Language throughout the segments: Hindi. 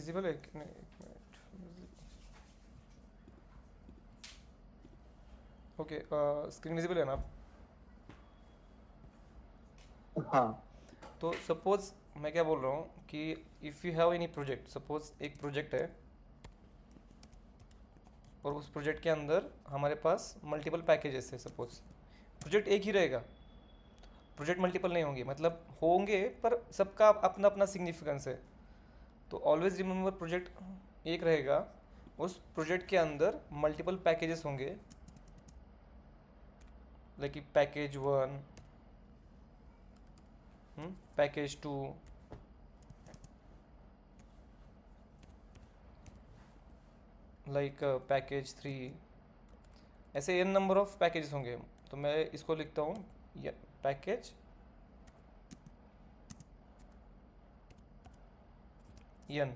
विजिबल है कि नहीं? एक मिनट। ओके, स्क्रीन विजिबल है ना? हाँ। तो सपोज मैं क्या बोल रहा हूँ कि if you have any project, suppose एक प्रोजेक्ट है और उस प्रोजेक्ट के अंदर हमारे पास मल्टीपल पैकेजेस है। सपोज प्रोजेक्ट एक ही रहेगा, प्रोजेक्ट मल्टीपल नहीं होंगे, मतलब होंगे पर सबका अपना अपना सिग्निफिकेंस है। तो ऑलवेज रिमेंबर प्रोजेक्ट एक रहेगा, उस प्रोजेक्ट के अंदर मल्टीपल पैकेजेस होंगे, like package one, package two, like package three, ऐसे एन नंबर ऑफ पैकेजेस होंगे। तो मैं इसको लिखता हूँ पैकेज एन।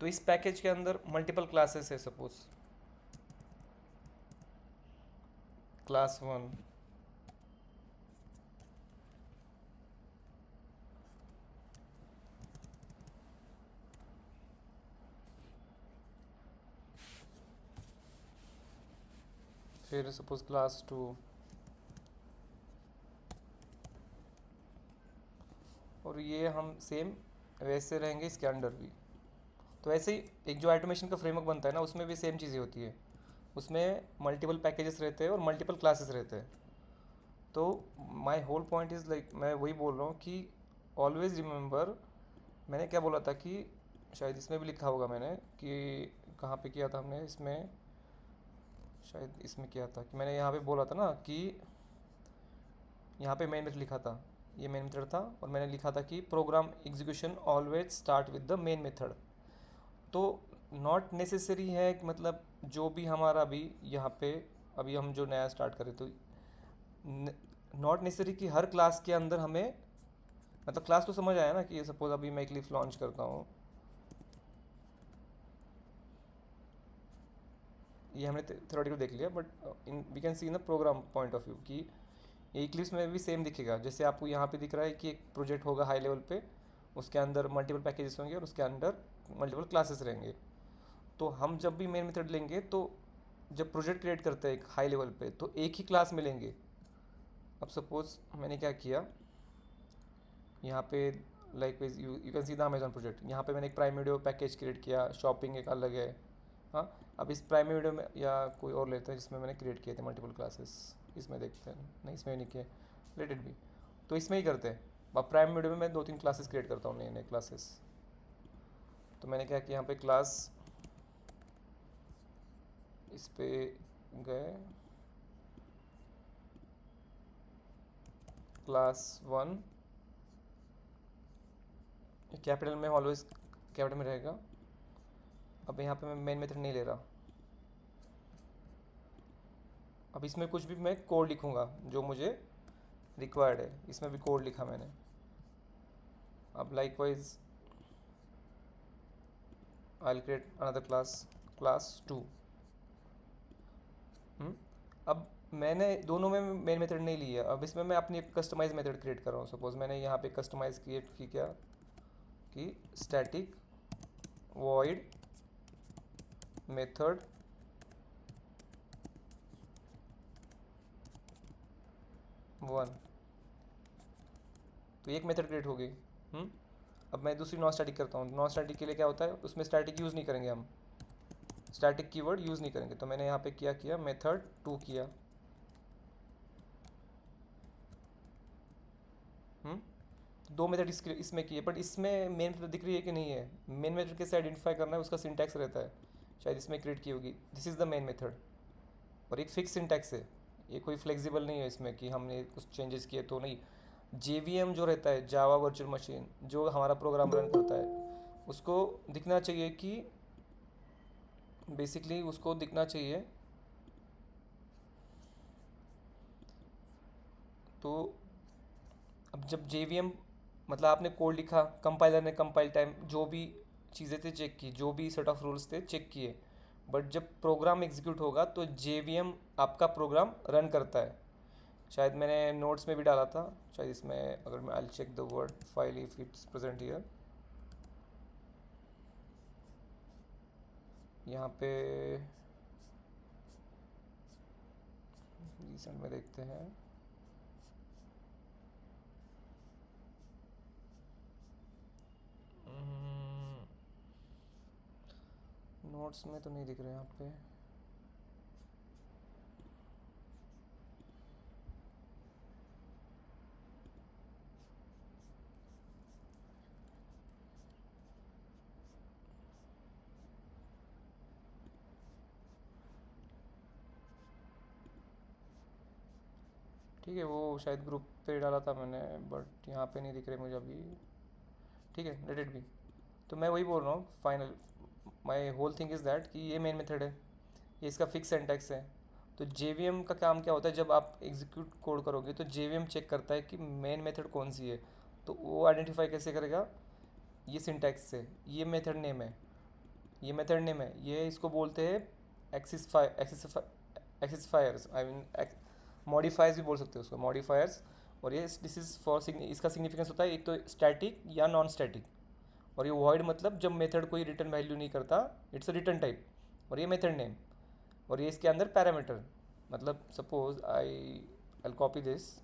तो इस पैकेज के अंदर मल्टीपल क्लासेस है। सपोज क्लास वन, फिर सपोज क्लास टू, और ये हम सेम वैसे रहेंगे इसके अंडर भी। तो ऐसे ही एक जो ऑटोमेशन का फ्रेमवर्क बनता है ना, उसमें भी सेम चीज़ें होती है। उसमें मल्टीपल पैकेजेस रहते हैं और मल्टीपल क्लासेस रहते हैं। तो my whole point is like, मैं वही बोल रहा हूँ कि ऑलवेज रिमेंबर, मैंने क्या बोला था कि शायद इसमें भी लिखा होगा मैंने कि कहाँ पे किया था हमने इसमें, शायद इसमें किया था कि मैंने यहाँ पे बोला था ना कि यहाँ पे मेन मेथड लिखा था, ये मेन मेथड था, और मैंने लिखा था कि program execution always start with the main method. तो नॉट नेसेसरी है कि मतलब जो भी हमारा अभी यहाँ पे, अभी हम जो नया स्टार्ट करें, तो नॉट नेसेसरी कि हर क्लास के अंदर हमें, मतलब क्लास तो समझ आया ना कि सपोज अभी मैं एक लॉन्च करता हूँ, ये हमने थ्योरेटिकल देख लिया, but in we can see in the program point of view कि इक्लिप्स में भी सेम दिखेगा। जैसे आपको यहाँ पे दिख रहा है कि एक प्रोजेक्ट होगा हाई लेवल पे, उसके अंदर मल्टीपल पैकेजेस होंगे और उसके अंदर मल्टीपल क्लासेस रहेंगे। तो हम जब भी मेन मेथड लेंगे, तो जब प्रोजेक्ट क्रिएट करते हैं एक हाई लेवल पे, तो एक ही क्लास में लेंगे। अब सपोज मैंने क्या किया यहाँ पे, like you can see the Amazon project, यहाँ पे मैंने एक प्राइम वीडियो पैकेज क्रिएट किया, शॉपिंग एक अलग है। हाँ, अब इस प्राइम वीडियो में या कोई और लेते हैं जिसमें मैंने क्रिएट किए थे मल्टीपल क्लासेस, इसमें देखते हैं, नहीं इसमें नहीं किए, लेट इट बी। तो इसमें ही करते हैं। अब प्राइम वीडियो में मैं दो तीन क्लासेस क्रिएट करता हूँ, नए नए क्लासेस। तो मैंने क्या किया, यहाँ पे क्लास, इस पे गए, क्लास वन कैपिटल में, ऑलवेज कैपिटल में रहेगा। अब यहाँ पे मैं मेन मेथड नहीं ले रहा, अब इसमें कुछ भी मैं कोड लिखूँगा जो मुझे रिक्वायर्ड है, इसमें भी कोड लिखा मैंने। अब likewise I will create another class, class two. अब मैंने दोनों में मेन मेथड नहीं लिया, अब इसमें मैं अपनी कस्टमाइज मेथड क्रिएट कर रहा हूँ। सपोज मैंने यहाँ पे कस्टमाइज क्रिएट की क्या, कि स्टैटिक वॉइड मेथड वन, तो एक मेथड क्रिएट हो गई। अब मैं दूसरी नॉन स्टैटिक करता हूँ। नॉन स्टैटिक के लिए क्या होता है, उसमें स्टैटिक यूज़ नहीं करेंगे हम, स्टैटिक कीवर्ड यूज़ नहीं करेंगे। तो मैंने यहाँ पे क्या किया, मेथड टू किया। दो मेथड इसमें किए, बट इसमें मेन मेथड दिख रही है कि नहीं है, मेन मेथड कैसे आइडेंटिफाई करना है, उसका सिंटैक्स रहता है, शायद इसमें क्रिएट की होगी, this is the main method, और एक फिक्स सिंटैक्स है, ये कोई फ्लेक्सिबल नहीं है इसमें कि हमने कुछ चेंजेस किए तो नहीं। JVM जो रहता है, जावा वर्चुअल मशीन, जो हमारा प्रोग्राम रन करता है, उसको दिखना चाहिए कि, बेसिकली उसको दिखना चाहिए। तो अब जब JVM, मतलब आपने कोड लिखा, कंपाइलर ने कंपाइल टाइम जो भी चीज़ें थे चेक की, जो भी सेट ऑफ रूल्स थे चेक किए, बट जब प्रोग्राम एग्जीक्यूट होगा तो JVM आपका प्रोग्राम रन करता है। शायद मैंने नोट्स में भी डाला था, शायद इसमें अगर मैं, I check the word file if it's present here. यहाँ पे रिसेंट में देखते हैं। नोट्स में तो नहीं दिख रहे यहाँ पे। ठीक है, वो शायद ग्रुप पे डाला था मैंने, बट यहाँ पे नहीं दिख रहे मुझे अभी। ठीक है, लेट इट बी। तो मैं वही बोल रहा हूँ, final my whole thing is that कि ये मेन मेथड है, ये इसका फिक्स सिंटैक्स है। तो JVM का काम क्या होता है, जब आप एग्जीक्यूट कोड करोगे तो JVM चेक करता है कि मेन मेथड कौन सी है। तो वो आइडेंटिफाई कैसे करेगा, ये सिंटैक्स से, ये मेथड नेम है, ये मेथड नेम है, ये इसको बोलते हैं एक्सिसफायर्स, आई मीन मॉडिफायर्स भी बोल सकते हो उसको, मॉडिफायर्स। और ये दिस इज़ फॉर, इसका सिग्निफिकेंस होता है एक तो स्टैटिक या नॉन स्टैटिक। और ये वॉइड मतलब जब मेथड कोई रिटर्न वैल्यू नहीं करता, इट्स अ रिटर्न टाइप। और ये मेथड नेम, और ये इसके अंदर पैरामीटर। मतलब suppose I copy this,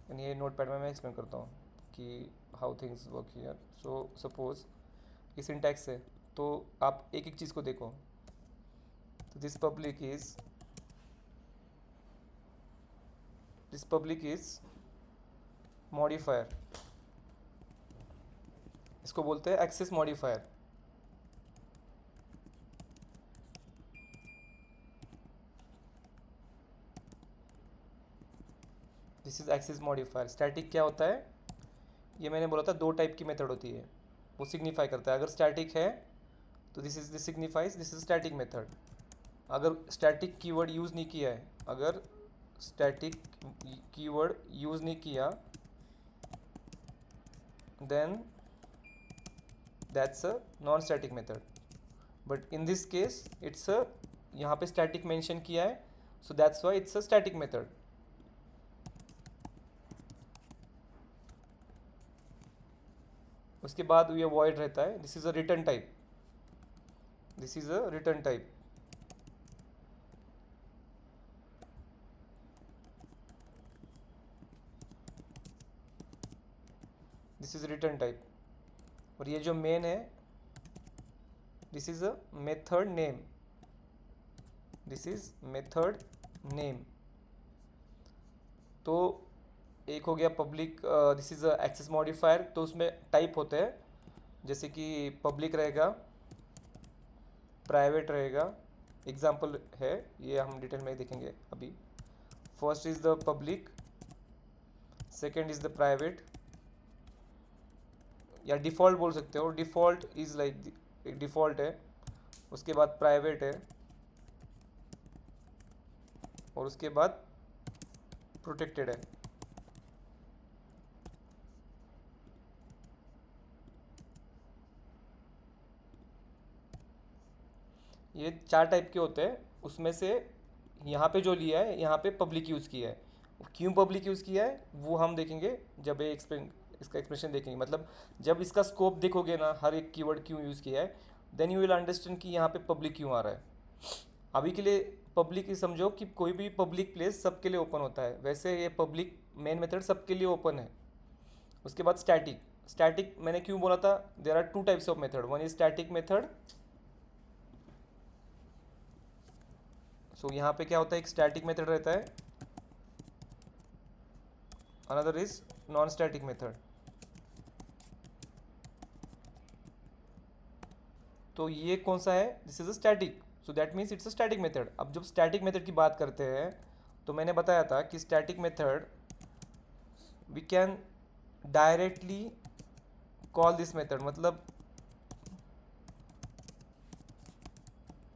and ये नोट पैड में मैं एक्सप्लेन करता हूँ कि how things work here. So suppose ये सिंटैक्स है, तो आप एक एक चीज़ को देखो। तो दिस पब्लिक इज मॉडिफायर, इसको बोलते हैं access modifier. This is access modifier. Static क्या होता है, ये मैंने बोला था दो टाइप की मेथड होती है, वो सिग्निफाई करता है। अगर स्टैटिक है तो this signifies this is static method. अगर स्टैटिक कीवर्ड यूज़ नहीं किया है, अगर स्टैटिक कीवर्ड यूज़ नहीं किया, then that's a non static method. But in this case it's a, यहाँ पे स्टैटिक मेंशन किया है, so that's why it's a static method. उसके बाद ये वॉइड रहता है, this is a return type, this is a return type. This is return type. और ये जो मेन है, this is a method name, this is method name. तो एक हो गया public, this is a access modifier. तो उसमें टाइप होते हैं, जैसे कि पब्लिक रहेगा, प्राइवेट रहेगा। एग्जाम्पल है, ये हम डिटेल में देखेंगे अभी। First is the public, second is the private, या डिफ़ॉल्ट बोल सकते हो। डिफ़ॉल्ट इज़ लाइक, एक डिफ़ॉल्ट है, उसके बाद प्राइवेट है, और उसके बाद प्रोटेक्टेड है। ये चार टाइप के होते हैं, उसमें से यहाँ पे जो लिया है, यहाँ पे पब्लिक यूज़ किया है। क्यों पब्लिक यूज़ किया है वो हम देखेंगे जब ये एक्सप्लेन, इसका एक्सप्लेनेशन देखेंगे। मतलब जब इसका स्कोप देखोगे ना, हर एक कीवर्ड क्यों यूज़ किया है, देन यू विल अंडरस्टैंड कि यहाँ पे पब्लिक क्यों आ रहा है। अभी के लिए पब्लिक ही समझो कि कोई भी पब्लिक प्लेस सबके लिए ओपन होता है, वैसे ये पब्लिक मेन मेथड सबके लिए ओपन है। उसके बाद स्टैटिक, स्टैटिक मैंने क्यों बोला था, there are two types of method, one is static method. So यहाँ पे क्या होता है, एक स्टैटिक मेथड रहता है, another is non static method. तो ये कौन सा है, this is a static, so that means it's a static method. अब जब स्टैटिक मेथड की बात करते हैं, तो मैंने बताया था कि static method we can directly call this method, मतलब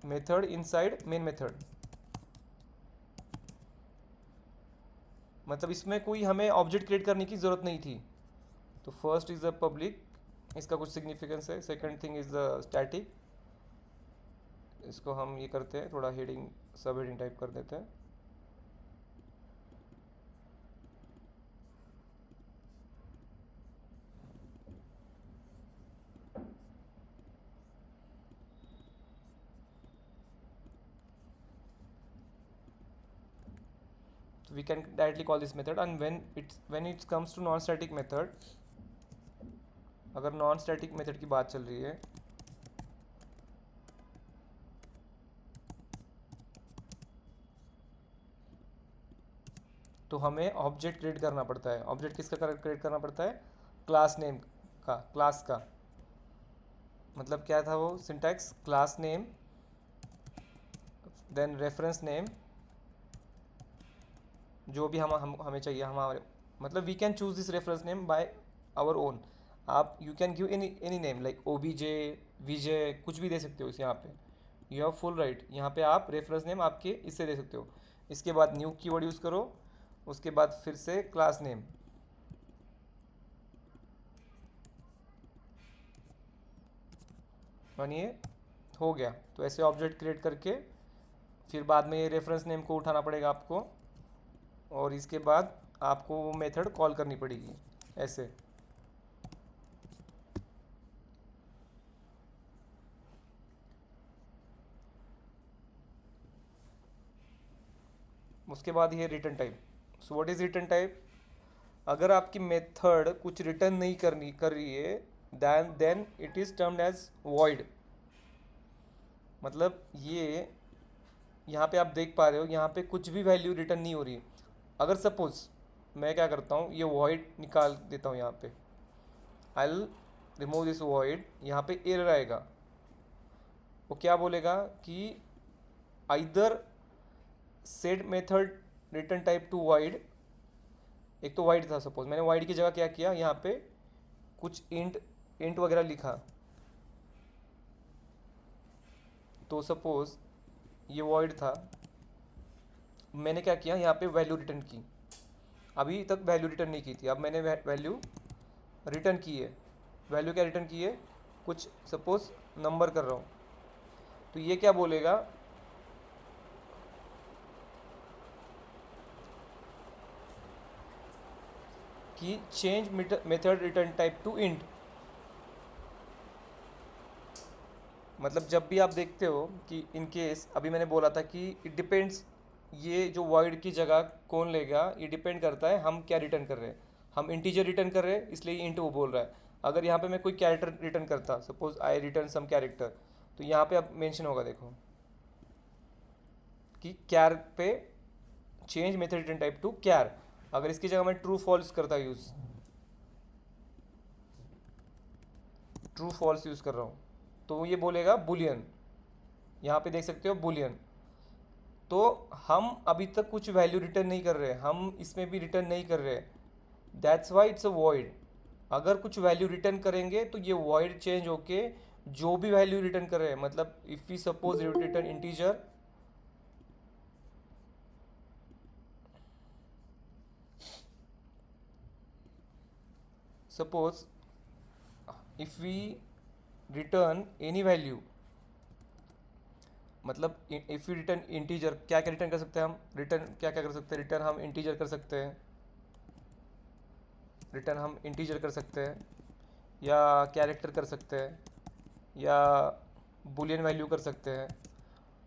मेथड इनसाइड मेन मेथड। मतलब इसमें कोई हमें ऑब्जेक्ट क्रिएट करने की ज़रूरत नहीं थी। तो फर्स्ट इज़ द पब्लिक, इसका कुछ सिग्निफिकेंस है। Second thing is the static, इसको हम ये करते हैं, थोड़ा हेडिंग, सब हेडिंग टाइप कर देते हैं। So we can directly call this method. And when it comes to non static method, अगर नॉन स्टैटिक मेथड की बात चल रही है, तो हमें ऑब्जेक्ट क्रिएट करना पड़ता है. ऑब्जेक्ट किसका क्रिएट करना पड़ता है? क्लास नेम का, क्लास का. मतलब क्या था वो syntax? Class name, then reference name, जो भी हमें चाहिए, हमारे मतलब we can choose this reference name by our own. आप you can give any name like OBJ, Vijay, कुछ भी दे सकते हो इस यहाँ पे. You have full right. यहाँ पे आप रेफरेंस नेम आपके इससे दे सकते हो. इसके बाद न्यू कीवर्ड यूज़ करो, उसके बाद फिर से क्लास नेम. और ये हो गया. तो ऐसे ऑब्जेक्ट क्रिएट करके फिर बाद में ये रेफरेंस नेम को उठाना पड़ेगा आपको, और इसके बाद आपको वो मेथड कॉल करनी पड़ेगी ऐसे. उसके बाद ये return type. So what is return type? अगर आपकी मेथड कुछ रिटर्न नहीं कर रही है, then it is termed as void. मतलब ये यहाँ पे आप देख पा रहे हो, यहाँ पे कुछ भी वैल्यू रिटर्न नहीं हो रही. अगर सपोज मैं क्या करता हूँ, ये वॉइड निकाल देता हूँ यहाँ पे, I will remove this void. यहाँ पे एरर आएगा. वो क्या बोलेगा कि either set method return type to wide. एक तो वाइड था, सपोज मैंने वाइड की जगह क्या किया, यहाँ पे कुछ इंट वगैरह लिखा. तो सपोज ये वॉइड था, मैंने क्या किया, यहाँ पे वैल्यू रिटर्न की. अभी तक वैल्यू रिटर्न नहीं की थी, अब मैंने वैल्यू रिटर्न की है. वैल्यू क्या रिटर्न की है? कुछ सपोज नंबर कर रहा हूँ. तो ये क्या बोलेगा कि change method return type to int. मतलब जब भी आप देखते हो कि इन केस अभी मैंने बोला था कि इट डिपेंड्स, ये जो वॉइड की जगह कौन लेगा ये डिपेंड करता है हम क्या रिटर्न कर रहे हैं. हम इंटीजर रिटर्न कर रहे हैं इसलिए इंट वो बोल रहा है. अगर यहाँ पे मैं कोई कैरेक्टर रिटर्न करता, suppose I return some character, तो यहाँ पे अब मेंशन होगा, देखो कि कैर पे change method return type to char. अगर इसकी जगह मैं ट्रू फॉल्स करता यूज़, ट्रू फॉल्स यूज़ कर रहा हूँ, तो ये बोलेगा बुलियन. यहाँ पे देख सकते हो बुलियन. तो हम अभी तक कुछ वैल्यू रिटर्न नहीं कर रहे, हम इसमें भी रिटर्न नहीं कर रहे. That's why it's a void. अगर कुछ वैल्यू रिटर्न करेंगे तो ये वॉइड चेंज होके जो भी वैल्यू रिटर्न कर रहे हैं, मतलब if we suppose return integer, suppose if we return any value, मतलब इफ़ यू रिटर्न इंटीजर, क्या क्या रिटर्न कर सकते हैं हम? रिटर्न क्या क्या कर सकते हैं? रिटर्न हम इंटीजर कर सकते हैं, रिटर्न हम इंटीजर कर सकते हैं, या कैरेक्टर कर सकते हैं, या बुलियन वैल्यू कर सकते हैं.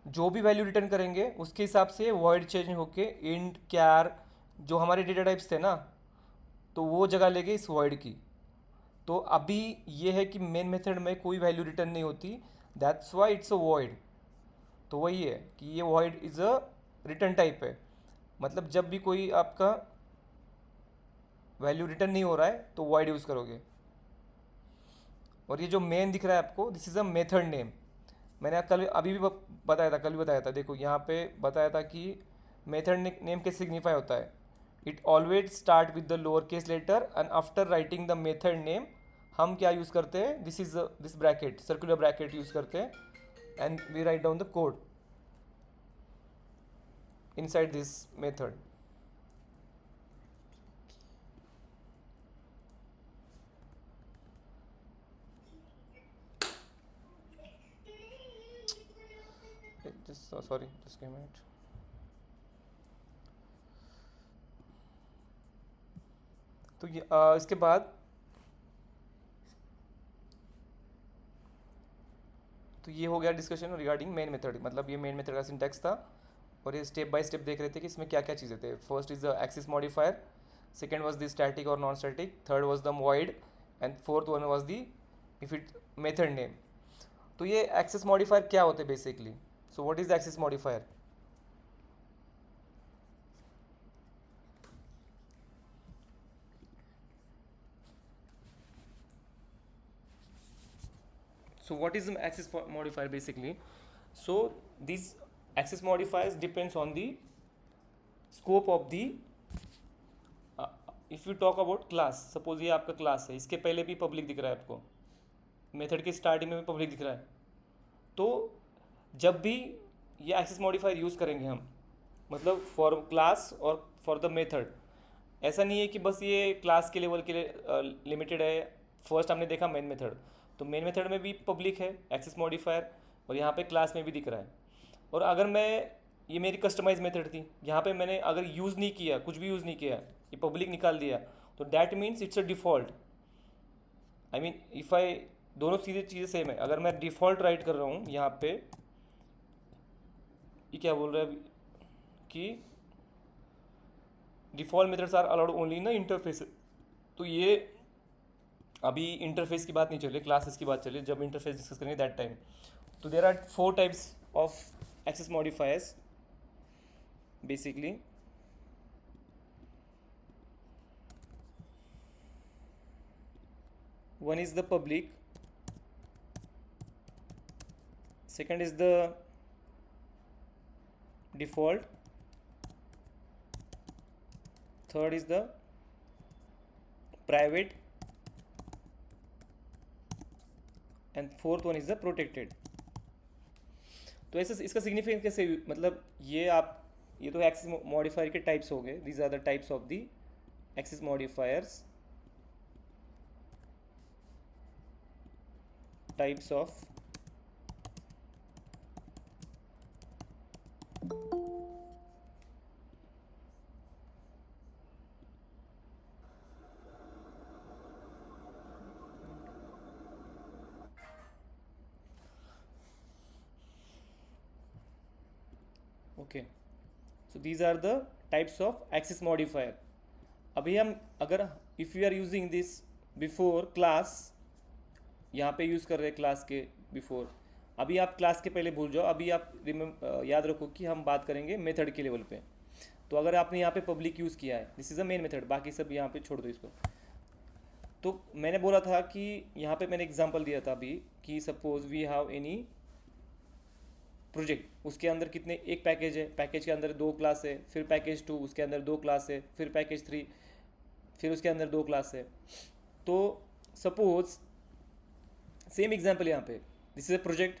जो भी वैल्यू रिटर्न करेंगे उसके हिसाब से वॉइड चेंज होके इंट, कैर, जो हमारे डेटा टाइप्स थे ना, तो वो जगह लेंगे इस वॉइड की. तो अभी ये है कि मेन मेथड में कोई वैल्यू रिटर्न नहीं होती, that's why it's a void. तो वही है कि ये void is a return type है. मतलब जब भी कोई आपका वैल्यू रिटर्न नहीं हो रहा है तो वॉइड यूज़ करोगे. और ये जो मेन दिख रहा है आपको, this is a method name. मैंने कल अभी भी बताया था, कल भी बताया था, देखो यहाँ पे बताया था कि मेथड नेम के सिग्निफाई होता है, it always start with the lower case letter and after writing the method name हम क्या यूज़ करते हैं, this bracket, circular bracket use करते हैं, and we write down the code inside this method. Sorry, just give me a minute. तो ये इसके बाद तो ये हो गया डिस्कशन रिगार्डिंग मेन मेथड. मतलब ये मेन मेथड का सिंटैक्स था. और ये स्टेप बाय स्टेप देख रहे थे कि इसमें क्या क्या चीज़ें थे. First is the access modifier, second was the static और non static, third was the void, and fourth one was the if it method name. तो ये एक्सेस मॉडिफायर क्या होते हैं basically? So what is the access modifier? So what is the access modifier basically? So these access modifiers depends on the scope of the if you talk about class, suppose ये आपका क्लास है, इसके पहले भी पब्लिक दिख रहा है आपको, मेथड के स्टार्टिंग में भी पब्लिक दिख रहा है. तो जब भी ये एक्सेस मॉडिफायर यूज़ करेंगे हम, मतलब फॉर क्लास और फॉर द मेथड, ऐसा नहीं है कि बस ये क्लास के लेवल के लिए लिमिटेड है. फर्स्ट हमने देखा मेन मेथड, तो मेन मेथड में भी पब्लिक है एक्सेस मॉडिफायर, और यहाँ पे क्लास में भी दिख रहा है. और अगर मैं, ये मेरी कस्टमाइज मेथड थी, यहाँ पे मैंने अगर यूज़ नहीं किया, कुछ भी यूज़ नहीं किया, ये पब्लिक निकाल दिया, तो that means it's a default. I mean if I, दोनों सीधे चीज़ें सेम है. अगर मैं डिफ़ॉल्ट राइट कर रहा हूँ यहाँ पे, ये क्या बोल रहा है कि default methods are allowed only in the interface. तो ये अभी इंटरफेस की बात नहीं चली, क्लासेस की बात चली. जब इंटरफेस डिस्कस करेंगे दैट टाइम. तो there are 4 types of access modifiers basically. One is the public, second is the default, third is the private, and fourth one is the protected. तो ऐसे इसका सिग्निफिकेंस कैसे, मतलब ये आप, ये तो एक्सेस मॉडिफायर के टाइप्स हो गए. These are the types of the access modifiers. Types of okay. So these are the types of access modifier. अभी हम, अगर if you are using this before class, यहाँ पे यूज़ कर रहे हैं क्लास के बिफोर, अभी आप क्लास के पहले भूल जाओ. अभी आप याद रखो कि हम बात करेंगे मेथड के लेवल पे. तो अगर आपने यहाँ पे पब्लिक यूज़ किया है, this is a main method, बाकी सब यहाँ पे छोड़ दो इसको. तो मैंने बोला था कि यहाँ पे मैंने एग्जांपल दिया था अभी कि suppose we have any project, उसके अंदर कितने, एक पैकेज है, पैकेज के अंदर 2 क्लास है, फिर पैकेज 2, उसके अंदर 2 क्लास है, फिर पैकेज 3, फिर उसके अंदर 2 क्लास है. तो सपोज सेम एग्जांपल यहाँ पे, दिस इज अ प्रोजेक्ट.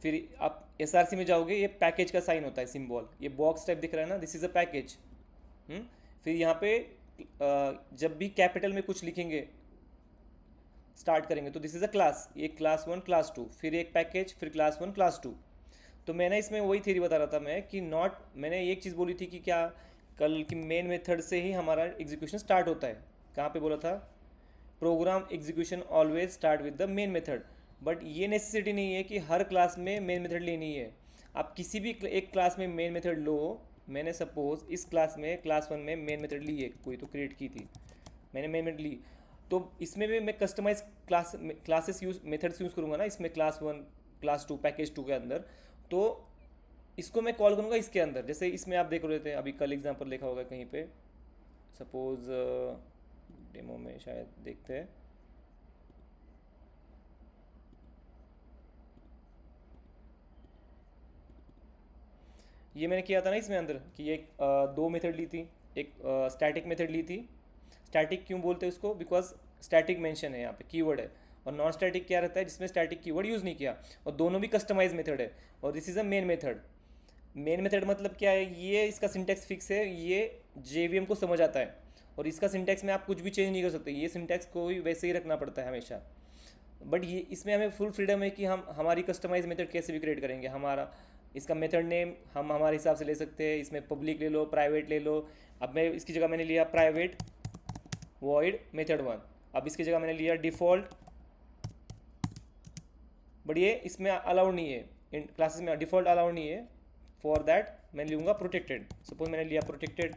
फिर आप एसआरसी में जाओगे, ये पैकेज का साइन होता है, सिंबल, ये बॉक्स टाइप दिख रहा है ना, दिस इज अ पैकेज. फिर यहाँ पे जब भी कैपिटल में कुछ लिखेंगे, स्टार्ट करेंगे, तो दिस इज अ क्लास, ये क्लास 1 क्लास 2, फिर एक पैकेज, फिर क्लास 1 क्लास 2. तो मैंने इसमें वही थ्योरी बता रहा था मैं कि नॉट, मैंने एक चीज़ बोली थी कि क्या कल की मेन मेथड से ही हमारा एग्जीक्यूशन स्टार्ट होता है. कहाँ पे बोला था? Program execution always start with the main method. But ये नेसेसिटी नहीं है कि हर क्लास में मेन मेथड लेनी है. आप किसी भी एक क्लास में मेन मेथड लो. मैंने सपोज इस क्लास में, क्लास 1 में मेन मेथड ली है, कोई तो क्रिएट की थी, मैंने मेन मेथड ली. तो इसमें भी मैं customize classes use, methods use करूँगा ना इसमें, क्लास 1 क्लास 2 पैकेज 2 के अंदर. तो इसको मैं कॉल करूँगा इसके अंदर. जैसे इसमें आप देख रहे थे अभी, कल एग्जांपल देखा होगा कहीं पे, सपोज डेमो में शायद देखते हैं. ये मैंने किया था ना इसमें अंदर कि ये 2 मेथड ली थी. एक स्टैटिक मेथड ली थी. स्टैटिक क्यों बोलते हैं उसको? बिकॉज स्टैटिक मेंशन है यहाँ पे, कीवर्ड है. और नॉन स्टैटिक क्या रहता है? जिसमें स्टैटिक कीवर्ड यूज़ नहीं किया. और दोनों भी कस्टमाइज मेथड है. और this is a main method. Main method मतलब क्या है? ये इसका सिंटैक्स फिक्स है, ये JVM को समझ आता है. और इसका सिंटैक्स में आप कुछ भी चेंज नहीं कर सकते. ये सिंटैक्स को ही वैसे ही रखना पड़ता है हमेशा. बट ये इसमें हमें फुल फ्रीडम है कि हम हमारी कस्टमाइज मेथड कैसे भी क्रिएट करेंगे. हमारा इसका मेथड नेम हम हमारे हिसाब से ले सकते हैं. इसमें पब्लिक ले लो, प्राइवेट ले लो. अब मैं इसकी जगह मैंने लिया प्राइवेट वॉइड मेथड 1. अब इसकी जगह मैंने लिया डिफ़ॉल्ट. बट ये इसमें अलाउड नहीं है. क्लासेस में डिफ़ॉल्ट अलाउड नहीं है, फॉर दैट मैं लूँगा प्रोटेक्टेड। सपोज मैंने लिया प्रोटेक्टेड,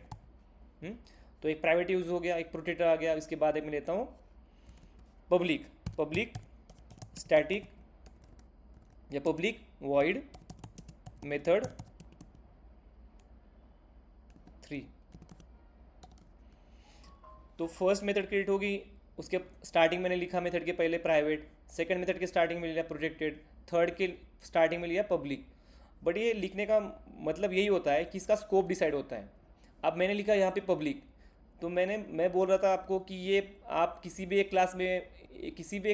तो एक प्राइवेट यूज़ हो गया, एक प्रोटेक्टेड आ गया। इसके बाद एक मैं लेता हूँ पब्लिक, पब्लिक स्टैटिक या पब्लिक वॉइड मेथड 3। तो फर्स्ट मेथड क्रिएट होगी, उसके स्टार्टिंग मैंने लिखा मेथड के पहले प्राइवेट, सेकंड मेथड के स्टार्टिंग में लिया प्रोटेक्टेड, थर्ड के स्टार्टिंग में लिया पब्लिक। बट ये लिखने का मतलब यही होता है कि इसका स्कोप डिसाइड होता है। अब मैंने लिखा यहाँ पे पब्लिक, तो मैं बोल रहा था आपको कि ये आप किसी भी एक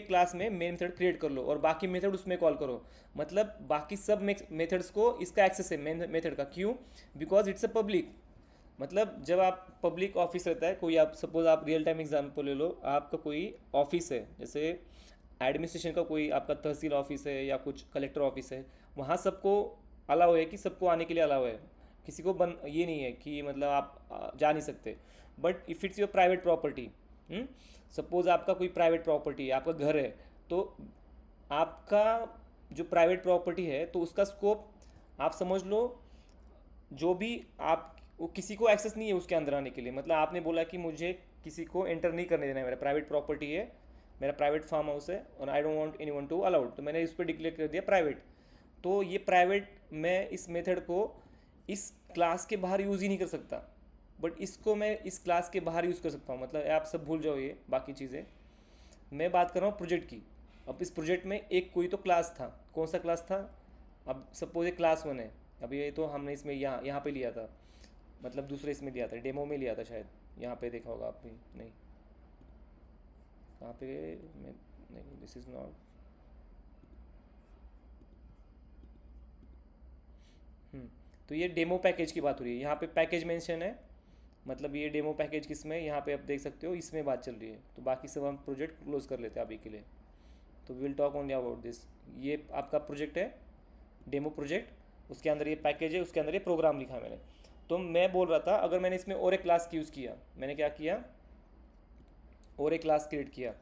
क्लास में मेन मेथड क्रिएट कर लो और बाकी मेथड उसमें कॉल करो। मतलब बाकी सब मेथड्स को इसका एक्सेस है मेन मेथड का। क्यों? Because it's a public. मतलब जब आप पब्लिक ऑफिस रहता है कोई, आप सपोज आप रियल टाइम एग्जाम्पल ले लो, आपका कोई ऑफिस है, जैसे एडमिनिस्ट्रेशन का कोई आपका तहसील ऑफिस है या कुछ कलेक्टर ऑफिस है, वहाँ सबको अलाउ है कि सबको आने के लिए अलाउ है, किसी को बंद ये नहीं है कि मतलब आप जा नहीं सकते। But if it's your private property, suppose आपका कोई प्राइवेट प्रॉपर्टी है, आपका घर है, तो आपका जो प्राइवेट प्रॉपर्टी है तो उसका स्कोप आप समझ लो, जो भी आप वो किसी को एक्सेस नहीं है उसके अंदर आने के लिए। मतलब आपने बोला कि मुझे किसी को एंटर नहीं करने देना है, मेरा प्राइवेट प्रॉपर्टी है, मेरा प्राइवेट फार्म हाउस है और I don't want anyone to allowed, तो मैंने इस पर डिक्लेयर कर दिया प्राइवेट। तो ये प्राइवेट मैं इस मेथड को इस क्लास के बाहर यूज़ ही नहीं कर सकता, बट इसको मैं इस क्लास के बाहर यूज़ कर सकता हूँ। मतलब आप सब भूल जाओ ये बाकी चीज़ें, मैं बात कर रहा हूँ प्रोजेक्ट की। अब इस प्रोजेक्ट में एक कोई तो क्लास था, कौन सा क्लास था? अब सपोज ये क्लास 1 है, अब ये तो हमने इसमें यहाँ पे लिया था, मतलब दूसरे इसमें लिया था, डेमो में लिया था शायद, यहाँ पे देखा होगा आप भी, नहीं कहाँ पे मैं, नहीं दिस इज़ नॉट। तो ये डेमो पैकेज की बात हो रही है, यहाँ पे पैकेज मेंशन है, मतलब ये डेमो पैकेज किस में, यहाँ पे आप देख सकते हो इसमें बात चल रही है। तो बाकी सब हम प्रोजेक्ट क्लोज कर लेते हैं अभी के लिए। तो we will talk only about this. ये आपका प्रोजेक्ट है, डेमो प्रोजेक्ट, उसके अंदर ये पैकेज है, उसके अंदर ये प्रोग्राम लिखा है मैंने। तो मैं बोल रहा था अगर मैंने इसमें और एक क्लास यूज़ किया, मैंने क्या किया, और एक क्लास क्रिएट किया,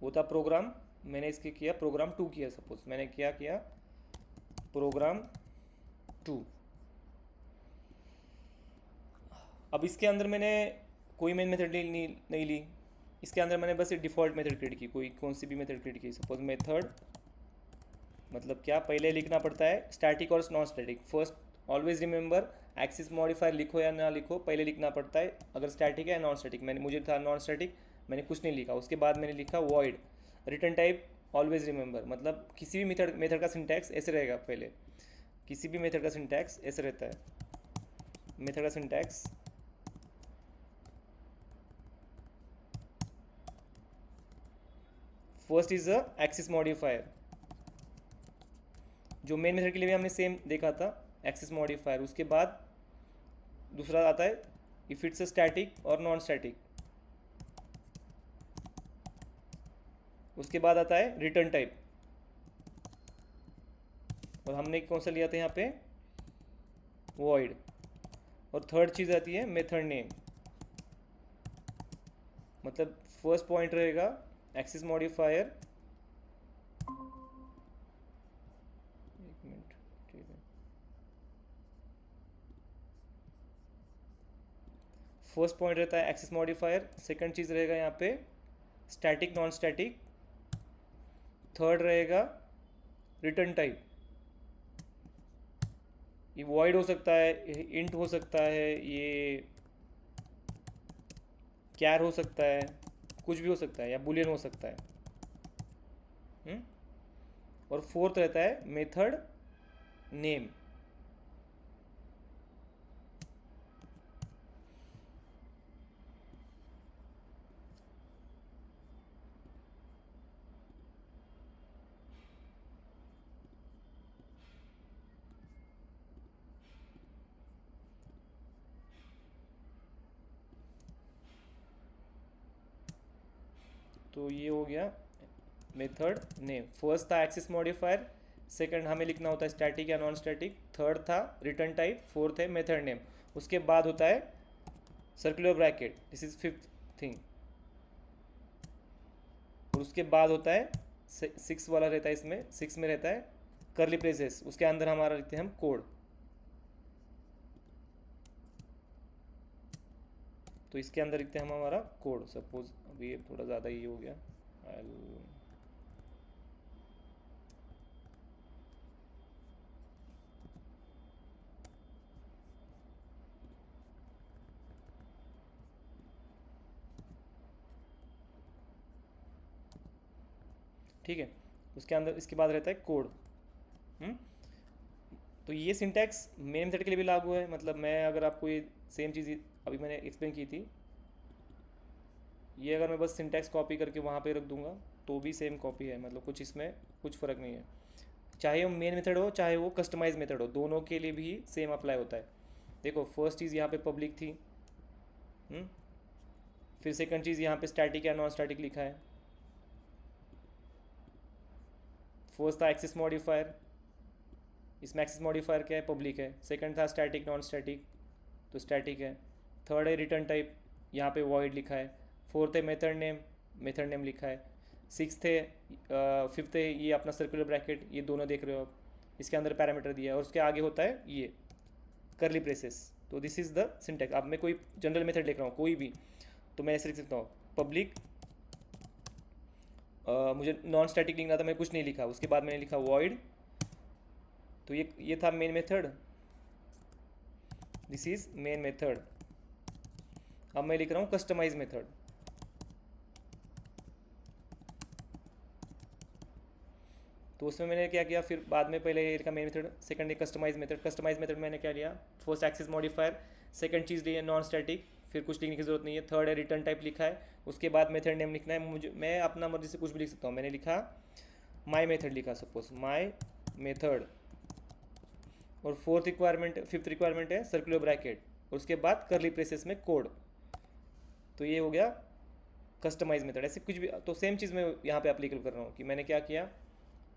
वो था प्रोग्राम, मैंने इसके किया प्रोग्राम 2 किया। सपोज मैंने क्या किया, प्रोग्राम 2। अब इसके अंदर मैंने कोई मेन मेथड नहीं ली, इसके अंदर मैंने बस एक डिफ़ॉल्ट मेथड क्रिएट की, कोई कौन सी भी मेथड क्रिएट की। सपोज मेथड मतलब क्या, पहले लिखना पड़ता है स्टैटिक और non static. First always remember, axis modifier लिखो या ना लिखो, पहले लिखना पड़ता है अगर स्टैटिक है या नॉन स्टैटिक। मुझे था नॉन स्टैटिक, मैंने कुछ नहीं लिखा। उसके बाद मैंने लिखा void return type always remember. मतलब किसी भी मेथड का सिंटैक्स ऐसे रहेगा, पहले किसी भी मेथड का सिंटैक्स ऐसे रहता है। मेथड का syntax first is a axis modifier, जो मेन मेथड के लिए भी हमने सेम देखा था, एक्सिस मॉडिफायर। उसके बाद दूसरा आता है इफ़ इट्स अ स्टैटिक और नॉन स्टैटिक। उसके बाद आता है रिटर्न टाइप, और हमने कौन सा लिया था यहाँ पे, वॉइड। और थर्ड चीज़ आती है मेथड नेम, मतलब फर्स्ट पॉइंट रहेगा एक्सिस मॉडिफायर, एक मिनट, ठीक है, फर्स्ट पॉइंट रहता है एक्सिस मॉडिफायर, सेकंड चीज़ रहेगा यहाँ पे स्टैटिक नॉन स्टैटिक, थर्ड रहेगा रिटर्न टाइप। ये वॉइड हो सकता है, इंट हो सकता है, ये कैर हो सकता है, कुछ भी हो सकता है, या बुलियन हो सकता है। और फोर्थ रहता है मेथड नेम। तो ये हो गया मेथड नेम। फर्स्ट था एक्सिस मॉडिफायर, सेकंड हमें लिखना होता है स्टैटिक या नॉन स्टैटिक, थर्ड था रिटर्न टाइप, फोर्थ है मेथड नेम। उसके बाद होता है circular bracket, this is fifth thing. और उसके बाद होता है सिक्स वाला रहता है, इसमें सिक्स में रहता है करली ब्रेसेस, उसके अंदर हमारा लिखते हैं हम कोड। तो इसके अंदर लिखते हैं हम हमारा कोड। सपोज अभी ये थोड़ा ज़्यादा ही हो गया। ठीक है, उसके अंदर इसके बाद रहता है कोड। हम्म तो ये सिंटैक्स मेन मेथड के लिए भी लागू है। मतलब मैं अगर आपको ये सेम चीज़ अभी मैंने एक्सप्लेन की थी, ये अगर मैं बस सिंटैक्स कॉपी करके वहाँ पे रख दूंगा तो भी सेम कॉपी है, मतलब कुछ इसमें कुछ फ़र्क नहीं है। चाहे वो मेन मेथड हो चाहे वो कस्टमाइज मेथड हो, दोनों के लिए भी सेम अप्लाई होता है। देखो फर्स्ट चीज़ यहाँ पे पब्लिक थी। हम्म फिर सेकंड चीज़ यहाँ पे स्टैटिक या नॉन स्टैटिक लिखा है। फर्स्ट था एक्सेस मॉडिफायर, इसमें एक्सेस मॉडिफायर क्या है, पब्लिक है। सेकंड था स्टैटिक नॉन स्टैटिक, तो स्टैटिक है। थर्ड है रिटर्न टाइप, यहाँ पे वॉइड लिखा है। फोर्थ है मेथड नेम लिखा है। सिक्स है फिफ्थ है ये अपना सर्कुलर ब्रैकेट, ये दोनों देख रहे हो आप, इसके अंदर पैरामीटर दिया है। और उसके आगे होता है ये करली ब्रेसेस। तो दिस इज़ द सिंटैक्स। अब मैं कोई जनरल मेथड लिख रहा हूँ कोई भी, तो मैं ऐसे लिख सकता हूँ पब्लिक। मुझे नॉन स्टैटिक लिखना था, मैं कुछ नहीं लिखा, उसके बाद मैंने लिखा वॉइड। तो ये था main method, this is main method. अब मैं लिख रहा हूँ कस्टमाइज मेथड। तो उसमें मैंने क्या किया, फिर बाद में पहले ये लिखा मेन मेथड, सेकंड है कस्टमाइज मेथड। कस्टमाइज मेथड मैंने क्या लिया, फर्स्ट एक्सेस मॉडिफायर, सेकंड चीज़ ली है नॉन स्टैटिक, फिर कुछ लिखने की जरूरत नहीं है। थर्ड है रिटर्न टाइप लिखा है, उसके बाद मेथड नेम लिखना है। मुझे मैं अपना मर्जी से कुछ भी लिख सकता हूँ। मैंने लिखा माई मेथड लिखा, सपोज माई मेथड। और फिफ्थ रिक्वायरमेंट है सर्कुलर ब्रैकेट, और उसके बाद करली ब्रेसेस में कोड। तो ये हो गया कस्टमाइज मेथड। ऐसे कुछ भी, तो सेम चीज़ मैं यहाँ पे अप्लीकेबल कर रहा हूँ कि मैंने क्या किया,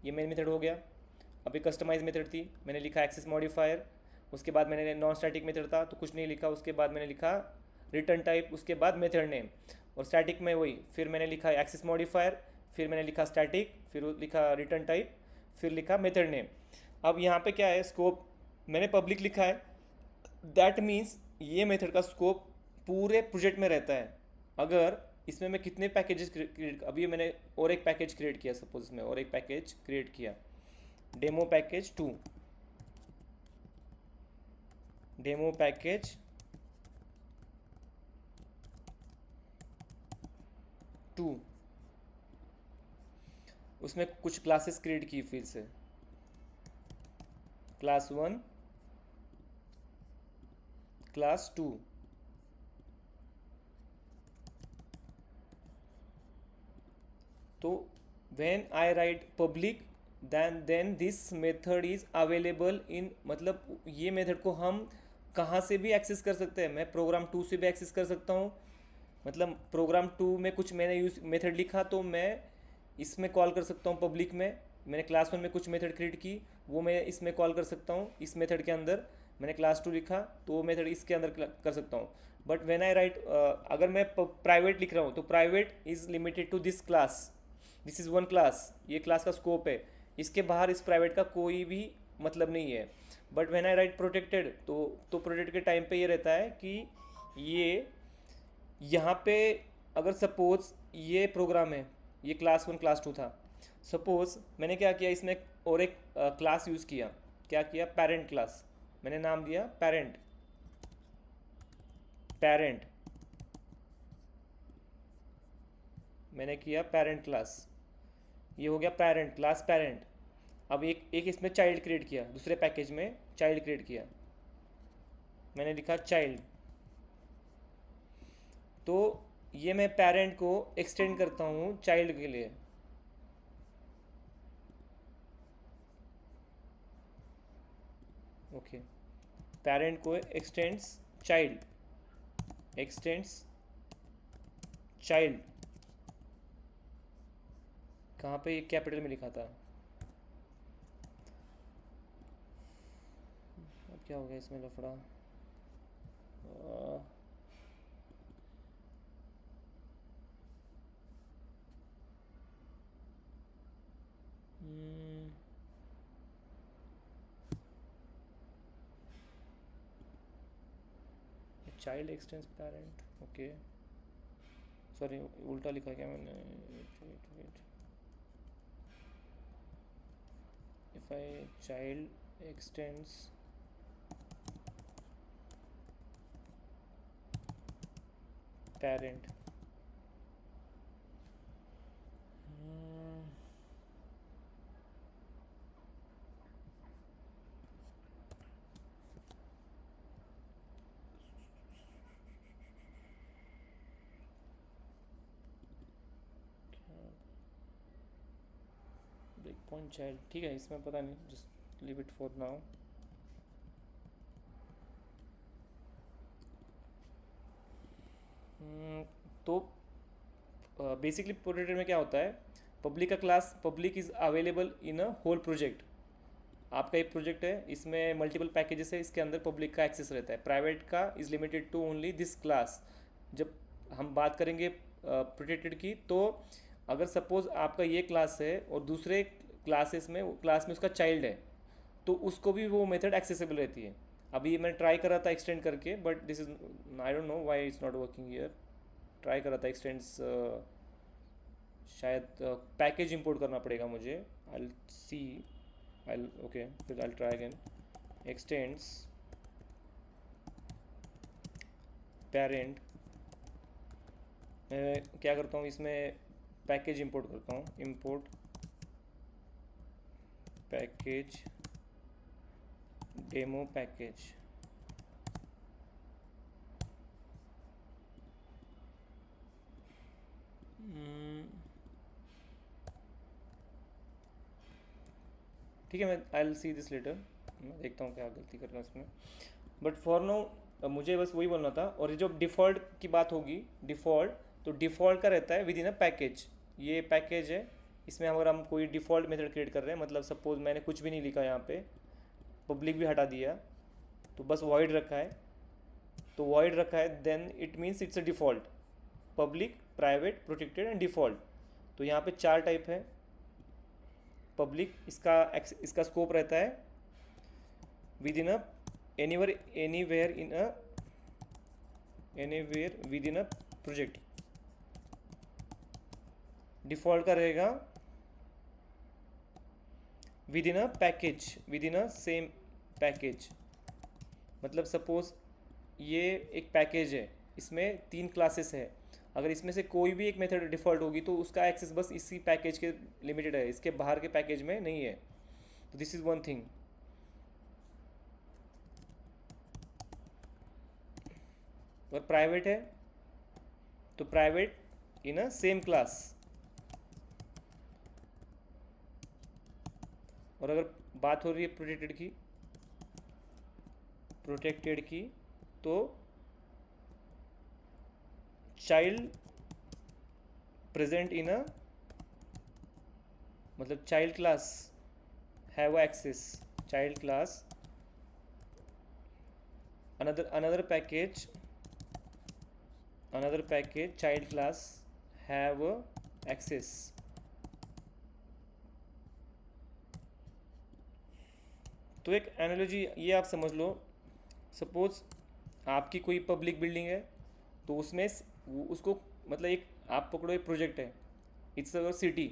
ये मेन मेथड हो गया। अभी कस्टमाइज मेथड थी, मैंने लिखा एक्सेस मॉडिफायर, उसके बाद मैंने नॉन स्टैटिक मेथड था तो कुछ नहीं लिखा, उसके बाद मैंने लिखा रिटर्न टाइप, उसके बाद मेथड नेम। और स्टैटिक में वही, फिर मैंने लिखा एक्सेस मॉडिफायर, फिर मैंने लिखा स्टैटिक, फिर लिखा रिटर्न टाइप, फिर लिखा मेथड नेम। अब यहाँ पे क्या है, स्कोप मैंने पब्लिक लिखा है, दैट मीन्स ये मेथड का स्कोप पूरे प्रोजेक्ट में रहता है। अगर इसमें मैं कितने पैकेजेस क्रिएट, अभी मैंने और एक पैकेज क्रिएट किया, सपोज इसमें और एक पैकेज क्रिएट किया, डेमो पैकेज 2, डेमो पैकेज 2, उसमें कुछ क्लासेस क्रिएट की फिर से, क्लास 1, क्लास 2। तो when I write public then this method is available in, मतलब ये मेथड को हम कहाँ से भी एक्सेस कर सकते हैं। मैं प्रोग्राम 2 से भी एक्सेस कर सकता हूँ, मतलब प्रोग्राम 2 में कुछ मैंने यूज मेथड लिखा तो मैं इसमें कॉल कर सकता हूँ पब्लिक में। मैंने क्लास 1 में कुछ मेथड क्रिएट की, वो मैं इसमें कॉल कर सकता हूँ इस मेथड के अंदर। मैंने क्लास 2 लिखा तो वो मेथड इसके अंदर कर सकता हूँ। बट व्हेन आई राइट, अगर मैं प्राइवेट लिख रहा हूँ तो private is limited to this class, this is one class, ये क्लास का स्कोप है, इसके बाहर इस प्राइवेट का कोई भी मतलब नहीं है। But when I right protected, तो प्रोटेक्ट के टाइम पे ये रहता है कि ये यहाँ पे अगर सपोज ये प्रोग्राम है, ये क्लास 1 क्लास 2 था, सपोज मैंने क्या किया इसमें और एक क्लास यूज़ किया, क्या किया, पेरेंट क्लास, मैंने नाम दिया पेरेंट, पेरेंट मैंने किया पेरेंट क्लास, ये हो गया पेरेंट क्लास पेरेंट। अब एक इसमें चाइल्ड क्रिएट किया, दूसरे पैकेज में चाइल्ड क्रिएट किया, मैंने लिखा चाइल्ड। तो ये मैं पेरेंट को एक्सटेंड करता हूँ चाइल्ड के लिए। ओके, पेरेंट को एक्सटेंड्स चाइल्ड। कहाँ पे ये कैपिटल में लिखा था, अब क्या हो गया इसमें लफड़ा। Child extends parent, okay sorry उल्टा लिखा क्या मैंने, if I child extends parent, break point child, ठीक है इसमें पता नहीं, just leave it for now. तो बेसिकली प्रोजेक्ट में क्या होता है, पब्लिक का class, public is available in a whole project. आपका एक प्रोजेक्ट है, इसमें मल्टीपल पैकेजेस है, इसके अंदर पब्लिक का एक्सेस रहता है। प्राइवेट का is limited to only this class. जब हम बात करेंगे प्रोटेक्टेड की, तो अगर सपोज आपका ये क्लास है और दूसरे क्लास में उसका चाइल्ड है, तो उसको भी वो मेथड एक्सेसिबल रहती है। अभी मैं ट्राई कर रहा था एक्सटेंड करके, but this is, I don't know why it's not working here. Try कर रहा था एक्सटेंड्स, शायद पैकेज इंपोर्ट करना पड़ेगा मुझे। आई सी, आई ओके, फिर I try again. X tends parent, मैं क्या करता हूँ इसमें, पैकेज इंपोर्ट करता हूँ, इंपोर्ट पैकेज डेमो पैकेज। ठीक है, मैं I will see this later, मैं देखता हूँ क्या गलती कर रहा हूँ इसमें, बट फॉर नो मुझे बस वही बोलना था। और ये जो डिफ़ॉल्ट की बात होगी, डिफ़ॉल्ट, तो डिफ़ॉल्ट का रहता है विद इन अ पैकेज। ये पैकेज है, इसमें अगर हम कोई डिफ़ॉल्ट मेथड क्रिएट कर रहे हैं, मतलब सपोज मैंने कुछ भी नहीं लिखा यहाँ पे, पब्लिक भी हटा दिया, तो बस वॉइड रखा है, तो वॉइड रखा है, then it means it's a default, public, private, protected and default. तो यहाँ पे 4 टाइप है। पब्लिक, इसका स्कोप रहता है with in a anywhere with in a project. Default का रहेगा with in a package, with in a same package. मतलब सपोज ये एक पैकेज है, इसमें 3 क्लासेस है, अगर इसमें से कोई भी एक मेथड डिफ़ॉल्ट होगी तो उसका एक्सेस बस इसी पैकेज के लिमिटेड है, इसके बाहर के पैकेज में नहीं है। तो दिस इज़ वन थिंग। और प्राइवेट है, तो प्राइवेट इन अ सेम क्लास। और अगर बात हो रही है प्रोटेक्टेड की, तो चाइल्ड प्रेजेंट इन अ, मतलब child class have access, child class, another package child class have access। तो एक एनालॉजी ये आप समझ लो, सपोज आपकी कोई पब्लिक बिल्डिंग है, तो उसमें उसको, मतलब एक आप पकड़ो, एक प्रोजेक्ट है, इट्स अवर सिटी,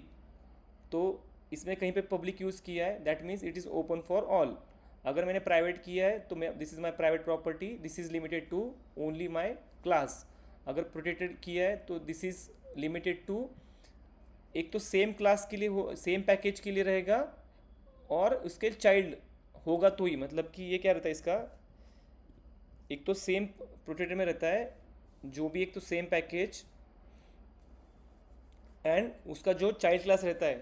तो इसमें कहीं पे पब्लिक यूज़ किया है, that means it is open for all. अगर मैंने प्राइवेट किया है तो मैं, this is my private property, this is limited to only my class. अगर प्रोटेक्टेड किया है तो दिस इज़ लिमिटेड टू, एक तो सेम क्लास के लिए हो, सेम पैकेज के लिए रहेगा, और उसके चाइल्ड होगा तो ही, मतलब कि ये क्या रहता है इसका, एक तो सेम प्रोटेक्टेड में रहता है जो भी, एक तो सेम पैकेज, एंड उसका जो चाइल्ड क्लास रहता है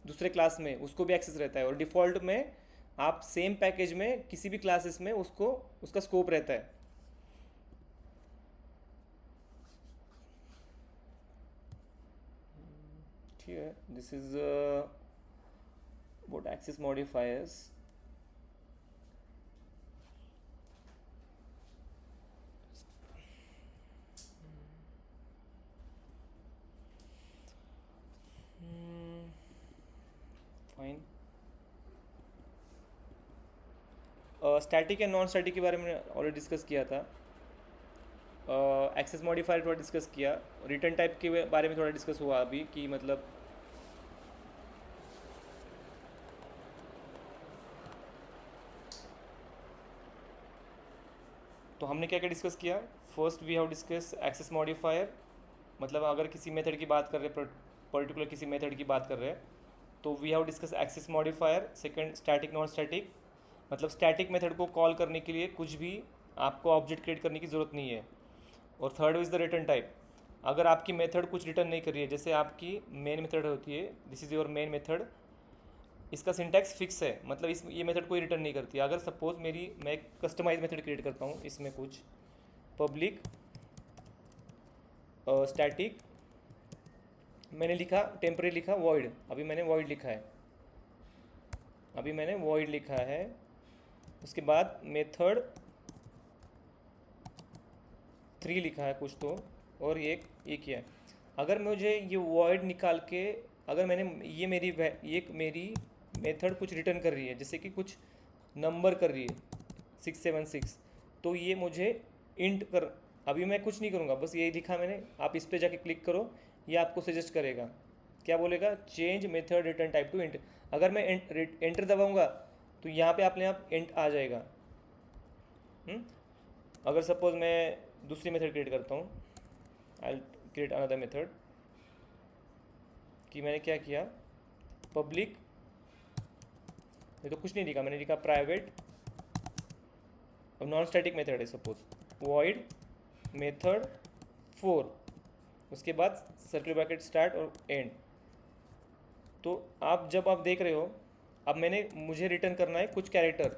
दूसरे क्लास में, उसको भी एक्सेस रहता है। और डिफ़ॉल्ट में आप सेम पैकेज में किसी भी क्लासेस में उसको, उसका स्कोप रहता है। ठीक है, this is about access modifiers. Fine. Static and non static के बारे में ऑलरेडी डिस्कस किया था। एक्सेस मॉडिफायर थोड़ा डिस्कस किया, रिटर्न टाइप के बारे में थोड़ा डिस्कस हुआ अभी कि मतलब तो हमने क्या क्या डिस्कस किया। First we have discuss access modifier, मतलब अगर किसी मेथड की बात कर रहे हैं, पर्टिकुलर किसी मेथड की बात कर रहे हैं तो we have discuss access modifier. Second static non static, मतलब स्टैटिक मेथड को कॉल करने के लिए कुछ भी आपको ऑब्जेक्ट क्रिएट करने की ज़रूरत नहीं है। और third is the return type, अगर आपकी मेथड कुछ रिटर्न नहीं कर रही है, जैसे आपकी मेन मेथड होती है, this is your main method, इसका सिंटैक्स फिक्स है, मतलब इस ये मेथड कोई रिटर्न नहीं करती। अगर सपोज मैं एक कस्टमाइज मेथड क्रिएट करता हूँ, इसमें कुछ पब्लिक स्टैटिक मैंने लिखा, टेम्परेरी लिखा वॉइड, अभी मैंने वॉइड लिखा है, उसके बाद मेथड 3 लिखा है कुछ तो, और ये किया है। अगर मुझे ये वॉइड निकाल के, अगर मैंने ये मेरी मेथड कुछ रिटर्न कर रही है, जैसे कि कुछ नंबर कर रही है 676, तो ये मुझे इंट कर, अभी मैं कुछ नहीं करूँगा, बस यही लिखा मैंने, आप इस पर जाके क्लिक करो, ये आपको सजेस्ट करेगा, क्या बोलेगा, change method return type to int. अगर मैं एंटर दबाऊँगा तो यहाँ पे अपने आप इंट आ जाएगा। अगर सपोज मैं दूसरी मेथड क्रिएट करता हूँ, आई क्रिएट अनदर मेथड, कि मैंने क्या किया, पब्लिक, ये तो कुछ नहीं लिखा, मैंने लिखा प्राइवेट, अब नॉन स्टैटिक मेथड है सपोज, वॉइड मेथड 4, उसके बाद सर्कल ब्रैकेट स्टार्ट और एंड। तो जब आप देख रहे हो, अब मुझे रिटर्न करना है कुछ कैरेक्टर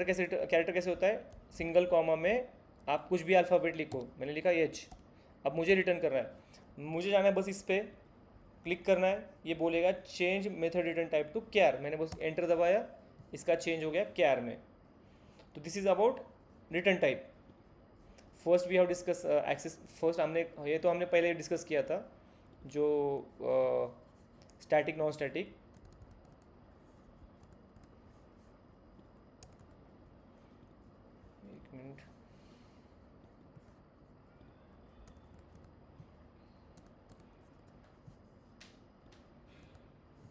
कैसे होता है, सिंगल कॉमा में आप कुछ भी अल्फ़ाबेट लिखो, मैंने लिखा एच, अब मुझे रिटर्न करना है, मुझे जाना है बस इस पर क्लिक करना है, ये बोलेगा change method return type to char, मैंने बस एंटर दबाया, इसका चेंज हो गया कैर में। तो this is about return type. First we have discuss access, first हमने पहले डिस्कस किया था, जो स्टैटिक नॉन स्टैटिक। एक मिनट,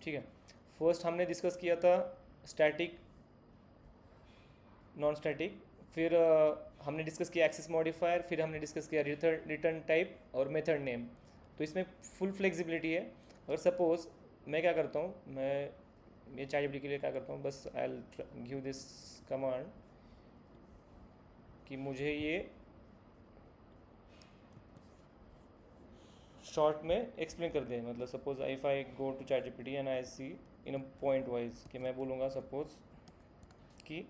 ठीक है। फर्स्ट हमने डिस्कस किया था स्टैटिक नॉन स्टैटिक, फिर हमने डिस्कस किया एक्सेस मॉडिफायर, फिर हमने डिस्कस किया रिटर्न टाइप और मेथड नेम। तो इसमें फुल फ्लेक्सिबिलिटी है। अगर सपोज मैं क्या करता हूँ, मैं ये ChatGPT के लिए क्या करता हूँ, बस I will give this command कि मुझे ये शॉर्ट में एक्सप्लेन कर दे, मतलब suppose if I go to ChatGPT and I see in a point wise, कि मैं बोलूँगा सपोज कि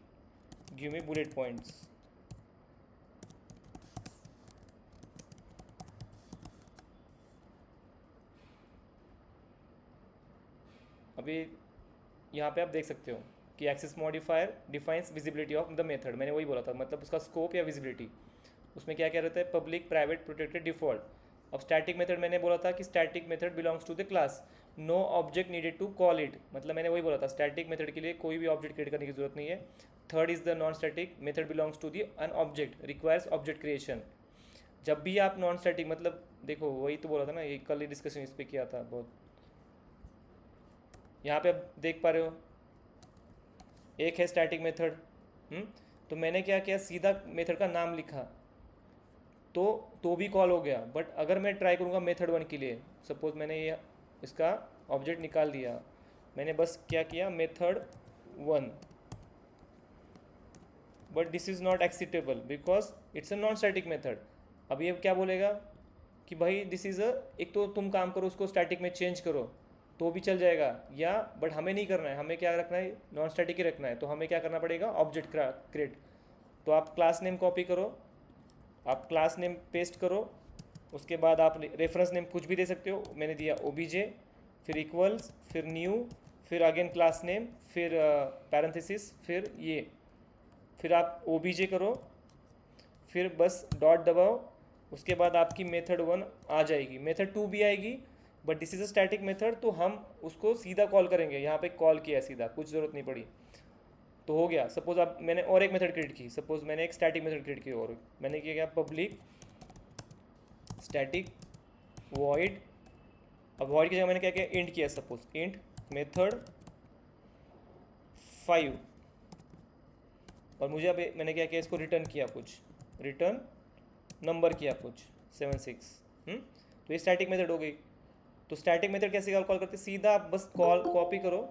गिव मी बुलेट पॉइंट्स, अभी यहाँ पे आप देख सकते हो कि access modifier defines visibility of the method, मैंने वही बोला था, मतलब उसका स्कोप या विजिबिलिटी, उसमें क्या क्या रहता है, पब्लिक, प्राइवेट, प्रोटेक्टेड, डिफॉल्ट। अब स्टैटिक मेथड मैंने बोला था कि static method belongs to the class, no object needed to call it, मतलब मैंने वही बोला था, स्टैटिक मेथड के लिए कोई भी ऑब्जेक्ट क्रिएट करने की जरूरत नहीं है। Third is the non static method belongs to the an object, requires object creation. जब भी आप नॉन स्टैटिक, मतलब देखो वही तो बोला था ना, ये कल ही डिस्कशन इस पर किया था बहुत, यहाँ पे आप देख पा रहे हो, एक है स्टैटिक मेथड, तो मैंने क्या किया, सीधा मेथड का नाम लिखा, तो भी कॉल हो गया। बट अगर मैं ट्राई करूँगा मेथड 1 के लिए, सपोज मैंने ये इसका ऑब्जेक्ट निकाल दिया, मैंने बस क्या किया, method 1, but this is not acceptable because it's a non static method. अब ये क्या बोलेगा कि भाई दिस इज़ एक तो तुम काम करो, उसको स्टैटिक में चेंज करो तो भी चल जाएगा, या बट हमें नहीं करना है, हमें क्या रखना है, नॉन स्टैटिक ही रखना है, तो हमें क्या करना पड़ेगा, ऑब्जेक्ट क्रिएट। तो आप क्लास नेम कॉपी करो, आप क्लास नेम पेस्ट करो, उसके बाद आप रेफरेंस नेम कुछ भी दे सकते हो, मैंने दिया ओबीजे, फिर इक्वल्स, फिर न्यू, फिर अगेन क्लास नेम, फिर पैरेंथेसिस, फिर आप ओबीजे करो, फिर बस डॉट दबाओ, उसके बाद आपकी मेथड 1 आ जाएगी, मेथड 2 भी आएगी, but this is a static method, तो हम उसको सीधा कॉल करेंगे, यहाँ पे कॉल किया सीधा, कुछ ज़रूरत नहीं पड़ी। तो हो गया। सपोज अब मैंने और एक मेथड क्रिएट की, सपोज मैंने एक स्टैटिक मेथड क्रिएट की और मैंने किया क्या, पब्लिक स्टैटिक वॉइड। अब वॉइड की जगह मैंने क्या किया, इंट किया, सपोज इंट मेथड 5। और मुझे अब मैंने क्या किया, इसको रिटर्न किया, कुछ रिटर्न नंबर किया कुछ 7 6। तो ये स्टैटिक मेथड हो गई। तो स्टैटिक मेथड कैसे कॉल करते, सीधा आप बस कॉल कॉपी करो,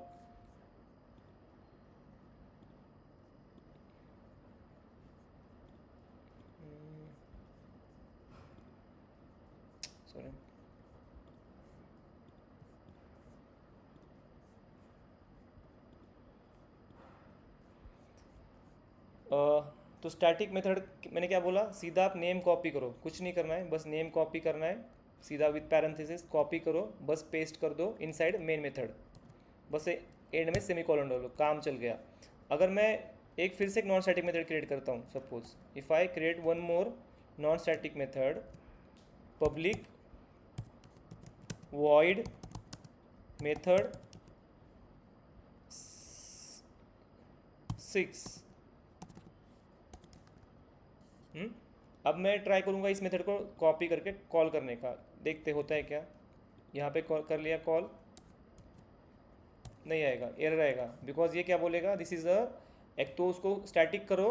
सॉरी, तो स्टैटिक मेथड मैंने क्या बोला, सीधा आप नेम कॉपी करो, कुछ नहीं करना है, बस नेम कॉपी करना है, सीधा विद पैरेंथेसिस कॉपी करो, बस पेस्ट कर दो इनसाइड मेन मेथड, बस एंड में सेमी कॉलन डालो, काम चल गया। अगर मैं एक फिर से एक नॉन स्टैटिक मेथड क्रिएट करता हूँ, suppose if I create one more non static method, public void method 6। अब मैं ट्राई करूँगा इस मेथड को कॉपी करके कॉल करने का, देखते होता है क्या। यहाँ पे कॉल कर लिया, कॉल नहीं आएगा, एरर आएगा, बिकॉज ये क्या बोलेगा, दिस इज़ अ, एक तो उसको स्टैटिक करो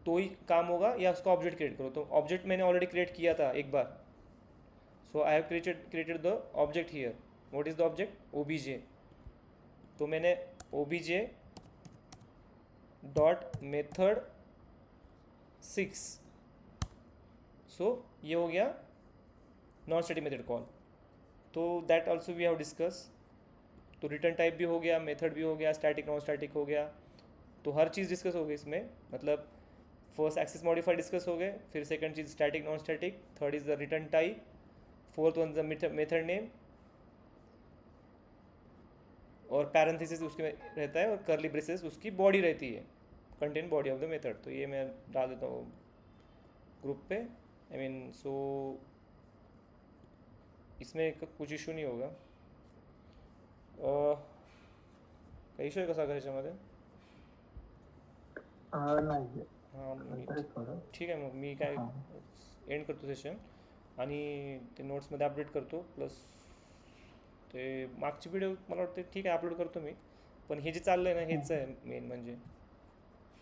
तो ही काम होगा, या उसका ऑब्जेक्ट क्रिएट करो। तो ऑब्जेक्ट मैंने ऑलरेडी क्रिएट किया था एक बार, so I have created the object here. What is the object, obj. तो मैंने ओबीजे डॉट मेथड 6, सो ये हो गया नॉन स्टैटिक मेथड कॉल। तो that also we have discuss. तो रिटर्न टाइप भी हो गया, मेथड भी हो गया, स्टैटिक नॉन स्टैटिक हो गया, तो हर चीज़ डिस्कस हो गई इसमें। मतलब फर्स्ट एक्सेस मॉडिफायर डिस्कस हो गए, फिर second cheese static non static, third is the return type, fourth one the method name, और पैरेंथेसिस उसके में रहता है, और करली ब्रेसेस उसकी बॉडी रहती है, content body of the method. तो ये मैं डाल देता हूँ ग्रुप पे, आई मीन सो इसमें कुछ इशू नहीं होगा। काही इशू आहे कसा ह्याच्यामध्ये? नाही हां नंतर थोडं. ठीक आहे, मग मी काय हा. एंड करतो सेशन, आणि ते नोट्समध्ये अपडेट करतो, प्लस ते मागची व्हिडिओ मला वाटते ठीक आहे अपलोड करतो मी, पण हे जे चाललं आहे ना हेच आहे मेन म्हणजे